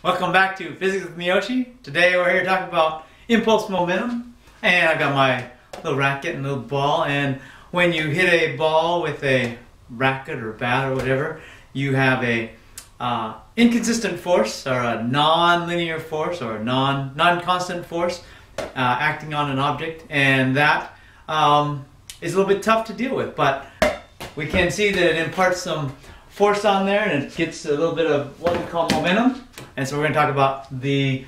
Welcome back to Physics with Miyoshi. Today we're here to talk about impulse momentum. And I've got my little racket and little ball. And when you hit a ball with a racket or bat or whatever, you have a inconsistent force or a non-linear force or a non-constant force acting on an object. And that is a little bit tough to deal with. But we can see that it imparts some force on there and it gets a little bit of what we call momentum. And so we're going to talk about the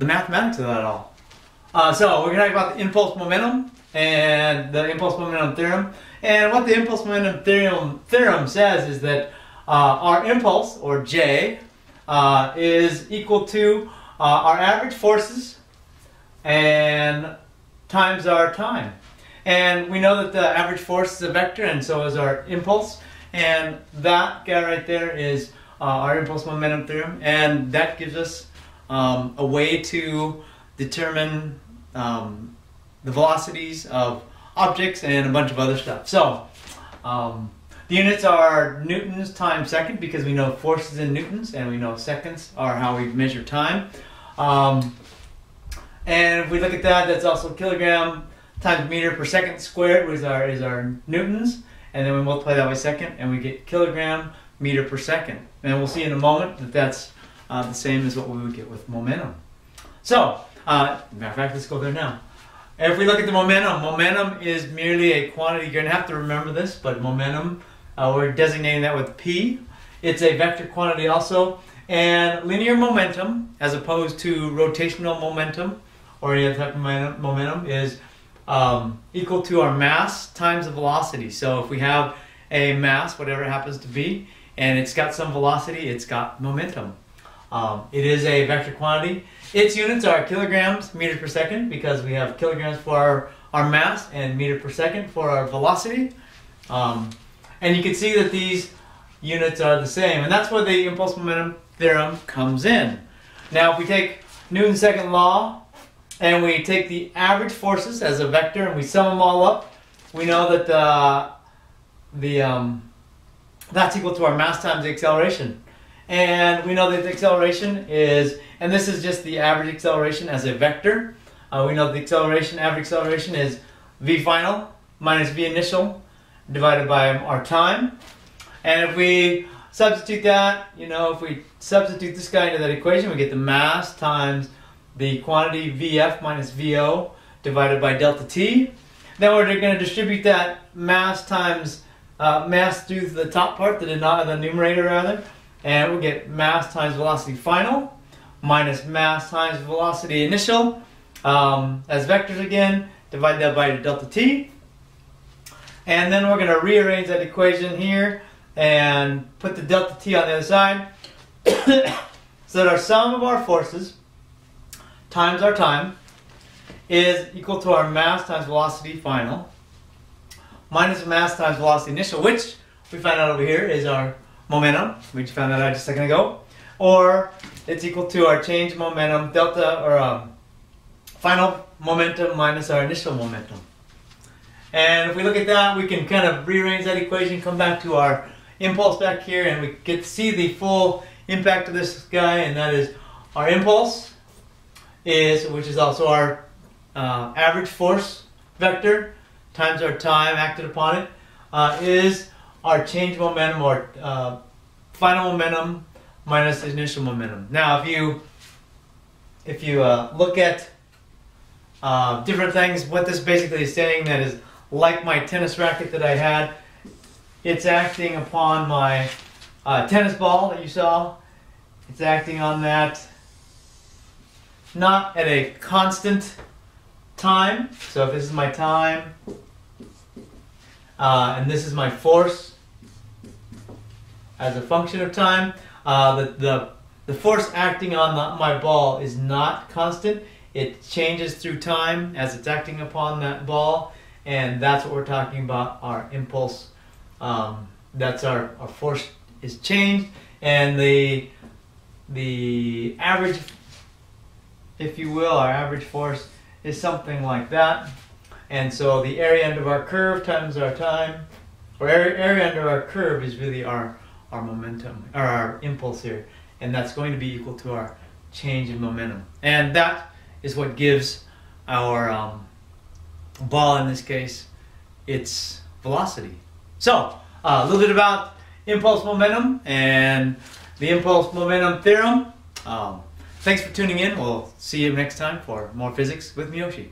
mathematics of that all. So we're going to talk about the impulse momentum and the impulse momentum theorem. And what the impulse momentum theorem says is that our impulse, or J, is equal to our average forces and times our time. And we know that the average force is a vector, and so is our impulse. And that guy right there is our impulse momentum theorem. And that gives us a way to determine the velocities of objects and a bunch of other stuff. So the units are newtons times second, because we know force is in newtons, and we know seconds are how we measure time. And if we look at that, that's also kilogram times meter per second squared is our newtons, and then we multiply that by second and we get kilogram meter per second. And we'll see in a moment that that's the same as what we would get with momentum. So, matter of fact, let's go there now. If we look at the momentum is merely a quantity. You're going to have to remember this, but momentum, we're designating that with P. It's a vector quantity also. And linear momentum, as opposed to rotational momentum or any other type of momentum, is equal to our mass times the velocity. So if we have a mass, whatever it happens to be, and it's got some velocity, it's got momentum. It is a vector quantity. Its units are kilograms meters per second, because we have kilograms for our mass and meter per second for our velocity. And you can see that these units are the same, and that's where the impulse momentum theorem comes in. Now if we take Newton's second law and we take the average forces as a vector and we sum them all up, we know that that's equal to our mass times the acceleration. And we know that the acceleration is, and this is just the average acceleration as a vector. We know the average acceleration is v final minus v initial divided by our time. And if we substitute that, if we substitute this guy into that equation, we get the mass times the quantity Vf minus Vo divided by delta T. Then we're going to distribute that mass times mass through the top part, the numerator rather, and we'll get mass times velocity final minus mass times velocity initial as vectors again, divide that by delta T. And then we're going to rearrange that equation here and put the delta T on the other side so that our sum of our forces times our time is equal to our mass times velocity final minus mass times velocity initial, which we found out over here is our momentum. We just found that out just a second ago. Or it's equal to our change momentum delta, or final momentum minus our initial momentum. And if we look at that, we can kind of rearrange that equation, come back to our impulse back here, and we get to see the full impact of this guy, and that is our impulse which is also our average force vector times our time acted upon it, is our change momentum, or final momentum minus initial momentum. Now if you look at different things, what this basically is saying, that is like my tennis racket that I had, it's acting upon my tennis ball that you saw. It's acting on that not at a constant time. So if this is my time and this is my force as a function of time, the force acting on my ball is not constant. It changes through time as it's acting upon that ball, and that's what we're talking about, our impulse. That's our force is changed, and the average, if you will, our average force is something like that. And so the area under our curve times our time, or area under our curve is really our our momentum, or our impulse here, and that's going to be equal to our change in momentum. And that is what gives our ball, in this case, its velocity. So, a little bit about impulse momentum and the impulse momentum theorem. Thanks for tuning in. We'll see you next time for more physics with Miyoshi.